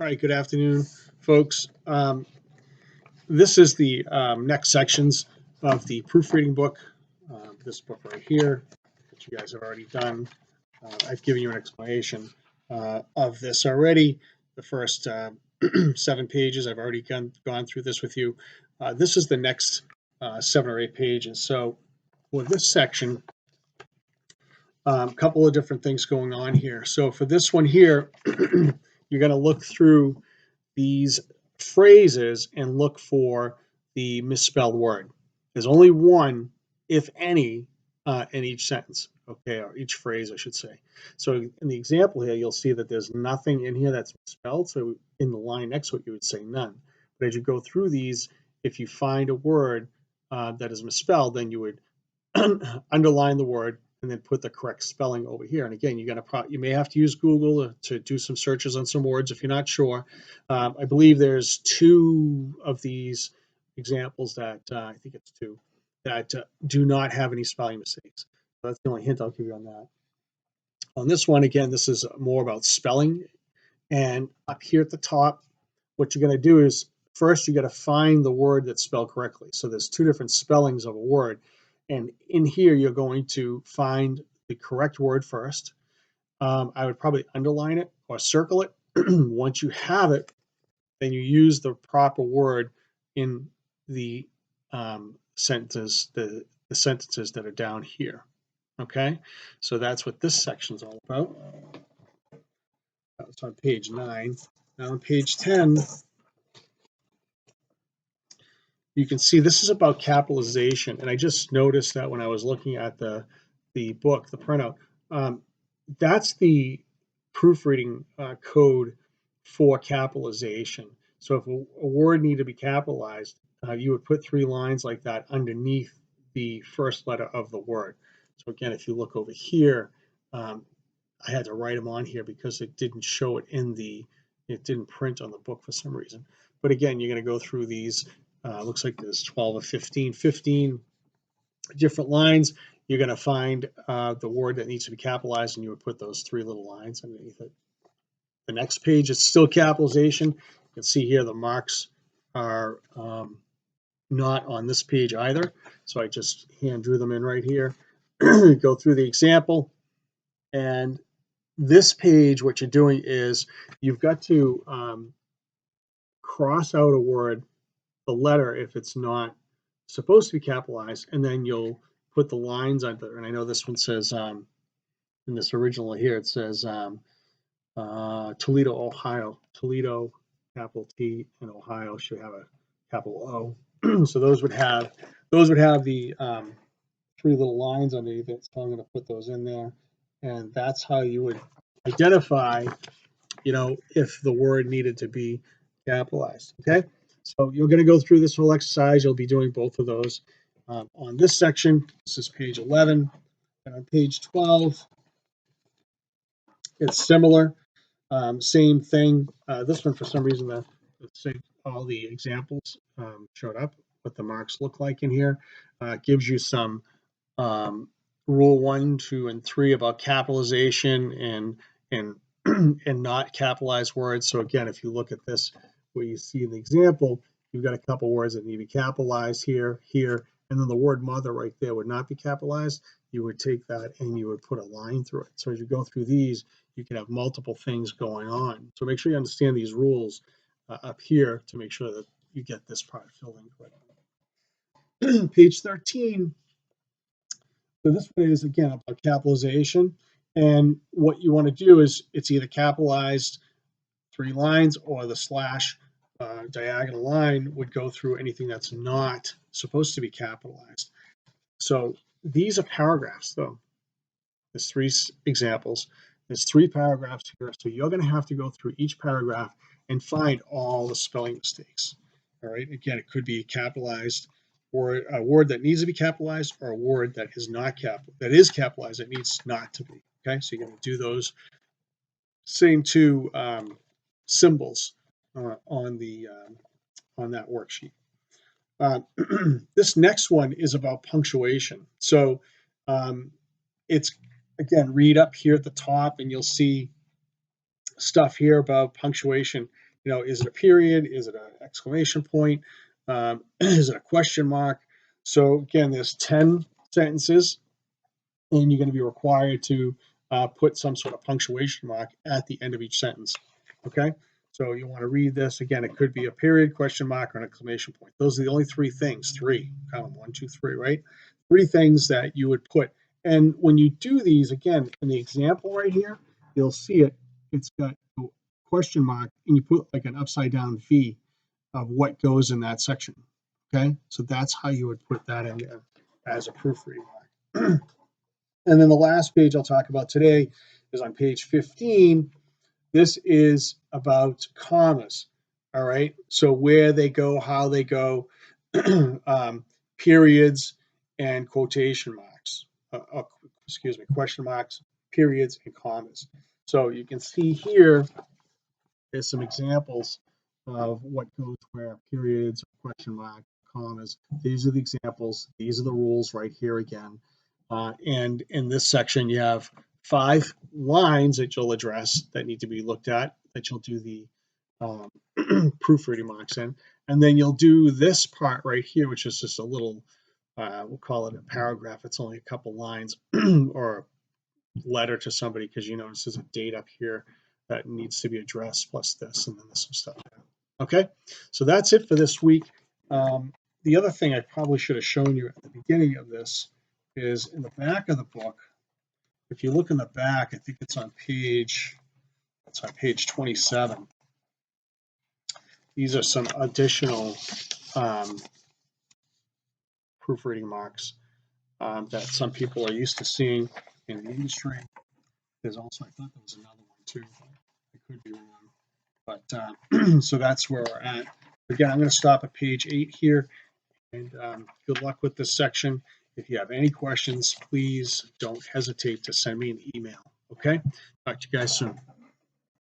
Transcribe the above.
All right, good afternoon, folks. This is the next sections of the proofreading book. This book right here, that you guys have already done. I've given you an explanation of this already. The first 7 pages, I've already gone through this with you. This is the next 7 or 8 pages. So for this section, a couple of different things going on here. So for this one here, you're going to look through these phrases and look for the misspelled word. There's only one, if any, in each sentence, okay, or each phrase, I should say. So in the example here, you'll see that there's nothing in here that's misspelled. So in the line next to it, you would say none. But as you go through these, if you find a word that is misspelled, then you would underline the word and then put the correct spelling over here. And again, you may have to use Google to do some searches on some words if you're not sure. I believe there's 2 of these examples that I think it's 2 that do not have any spelling mistakes. So that's the only hint I'll give you on that. On this one, again, this is more about spelling. And up here at the top, what you're going to do is first you got to find the word that's spelled correctly. So there's 2 different spellings of a word. And in here, you're going to find the correct word first. I would probably underline it or circle it. Once you have it, then you use the proper word in the sentences, the sentences that are down here. Okay, so that's what this section is all about. That's on page 9. Now on page 10, you can see this is about capitalization. And I just noticed that when I was looking at the book, the printout, that's the proofreading code for capitalization. So if a word needed to be capitalized, you would put 3 lines like that underneath the first letter of the word. So again, if you look over here, I had to write them on here because it didn't show it it didn't print on the book for some reason. But again, you're going to go through these. Looks like there's 12 or 15 different lines. You're going to find the word that needs to be capitalized, and you would put those 3 little lines underneath it. The next page is still capitalization. You can see here the marks are not on this page either. So I just hand drew them in right here. Go through the example. And this page, what you're doing is you've got to cross out a word, the letter, if it's not supposed to be capitalized, and then you'll put the lines under. And I know this one says, in this original here, it says Toledo, Ohio. Toledo, capital T, and Ohio should have a capital O. So those would have the 3 little lines underneath it. So I'm going to put those in there, and that's how you would identify, if the word needed to be capitalized. Okay, so you're going to go through this whole exercise. You'll be doing both of those on this section. This is page 11, and on page 12, it's similar. Same thing. This one, for some reason, all the examples showed up. What the marks look like in here gives you some rule 1, 2, and 3 about capitalization and and not capitalized words. So again, if you look at this, where you see the example, you've got a couple words that need to be capitalized here, and then the word mother right there would not be capitalized. You would take that and you would put a line through it. So as you go through these, you can have multiple things going on. So make sure you understand these rules up here to make sure that you get this part filled in correctly. Page 13. So this one is, again, about capitalization. And what you want to do is it's either capitalized 3 lines or the slash diagonal line would go through anything that's not supposed to be capitalized. So these are paragraphs, though. There's 3 examples. There's 3 paragraphs here. So you're going to have to go through each paragraph and find all the spelling mistakes. All right. Again, it could be capitalized, or a word that needs to be capitalized, or a word that is not that is capitalized that needs not to be. Okay. So you're going to do those same 2 symbols on that worksheet. This next one is about punctuation. So it's, again, read up here at the top and you'll see stuff here about punctuation. is it a period? Is it an exclamation point? Is it a question mark? So again, there's 10 sentences, and you're going to be required to put some sort of punctuation mark at the end of each sentence. Okay, so you want to read this again. It could be a period, question mark, or an exclamation point. Those are the only three things. Three, count them, 1, 2, 3, right? Three things that you would put. And when you do these, again, in the example right here, you'll see it. It's got a question mark, and you put like an upside down V of what goes in that section. Okay, so that's how you would put that in there as a proofreading mark. And then the last page I'll talk about today is on page 15. This is about commas. All right. So where they go, how they go, periods and quotation marks. Excuse me, question marks, periods, and commas. So you can see here, there's some examples of what goes where: periods, question mark, commas. These are the examples. These are the rules right here again. And in this section, you have 5 lines that you'll address that need to be looked at, that you'll do the proofreading marks in. And then you'll do this part right here, which is just a little, we'll call it a paragraph. It's only a couple lines or a letter to somebody, because you notice there's a date up here that needs to be addressed, plus this, and then this stuff. Okay, so that's it for this week. The other thing I probably should have shown you at the beginning of this is in the back of the book. If you look in the back, I think it's on page 27. These are some additional proofreading marks that some people are used to seeing in the industry. There's also, I thought there was another one too. I could be wrong, but so that's where we're at. Again, I'm going to stop at page 8 here, and good luck with this section. If you have any questions, please don't hesitate to send me an email. Okay, talk to you guys soon.